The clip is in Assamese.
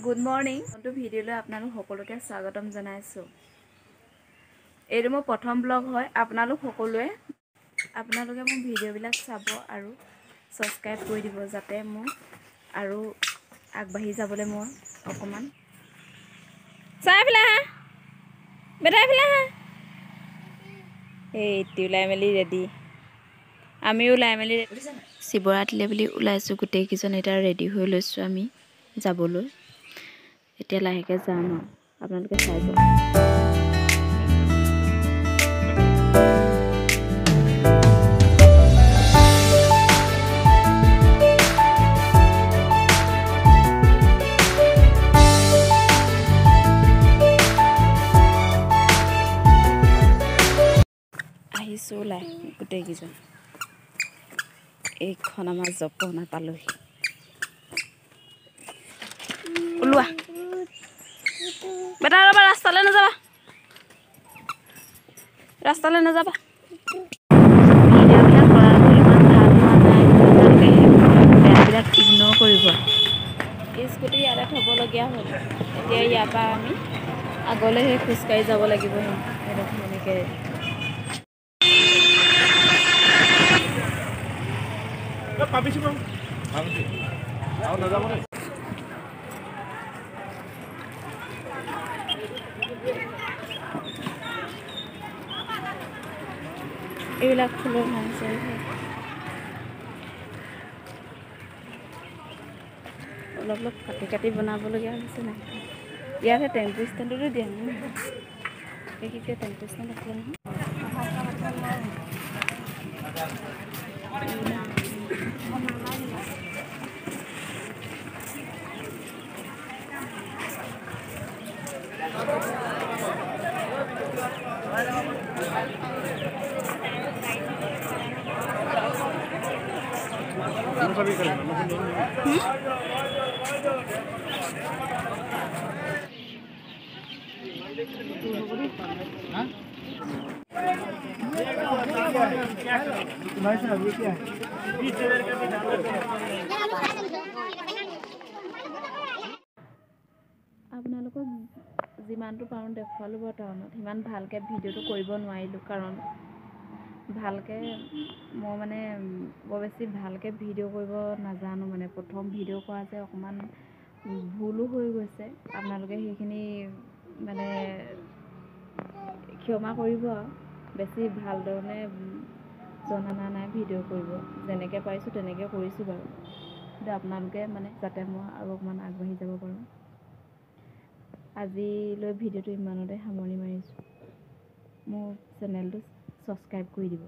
Good morning. নতুন ভিডিঅ'লৈ আপোনালোক সকলোকে স্বাগতম জনাইছোঁ। এইটো মোৰ প্ৰথম ব্লগ হয়। আপোনালোকে মোৰ ভিডিঅ'বিলাক চাব আৰু ছাবস্ক্ৰাইব কৰি দিব, যাতে মোৰ আৰু আগবাঢ়ি যাবলৈ মই অকণমান চাই পেলাই হা বেটাই পেলাই হা এইটি ওলাই মেলি ৰেডি। আমিও ওলাই মেলি শিৱৰাত্ৰিলৈ বুলি ওলাইছোঁ। গোটেইকেইজন এতিয়া ৰেডি হৈ লৈছোঁ আমি যাবলৈ। এতিয়া লাহেকৈ যাম আৰু আপোনালোকে চাই যাব। আহিছোঁ ওলাই গোটেইকেইজন। এইখন আমাৰ জপনা পালোহি। ওলোৱা বেটা, ৰ'বা, ৰাস্তালৈ নাযাবা, ৰাস্তালৈ নাযাবা। ভিডিঅ'বিলাক কৰাটো ইমান ভাল হোৱা নাই, আপোনালোকে বেয়াবিলাক ইগন'ৰ কৰিব। স্কুটি ইয়াতে থ'বলগীয়া হ'ল। এতিয়া ইয়াৰ পৰা আমি আগলৈ সেই খোজকাঢ়ি যাব লাগিব। এনেকৈ এইবিলাক ফুলৰ নাৰ্চাৰী হয়। অলপ অলপ কাটি কাটি বনাবলগীয়া হৈছে নাই। ইয়াতে টেম্পু ষ্টেণ্ডতো দিয়া নাই। এইখিনিতে টেম্পু ষ্টেণ্ড আছিলে নহয়। আপোনালোকক যিমানটো পাৰোঁ দেখুৱালোঁ বাৰু টাউনত। সিমান ভালকৈ ভিডিঅ'টো কৰিব নোৱাৰিলোঁ, কাৰণ মই মানে বৰ বেছি ভালকৈ ভিডিঅ' কৰিব নাজানো। মানে প্ৰথম ভিডিঅ' কৰা যে অকণমান ভুলো হৈ গৈছে। আপোনালোকে সেইখিনি মানে ক্ষমা কৰিব আৰু। বেছি ভালধৰণে জনা নাই ভিডিঅ' কৰিব। যেনেকৈ পাৰিছোঁ তেনেকৈ কৰিছোঁ বাৰু। কিন্তু আপোনালোকে মানে যাতে মই আৰু অকণমান আগবাঢ়ি যাব পাৰোঁ। আজিলৈ ভিডিঅ'টো ইমানতে সামৰণি মাৰিছোঁ। মোৰ চেনেলটো ছাবস্ক্ৰাইব কৰি দিব।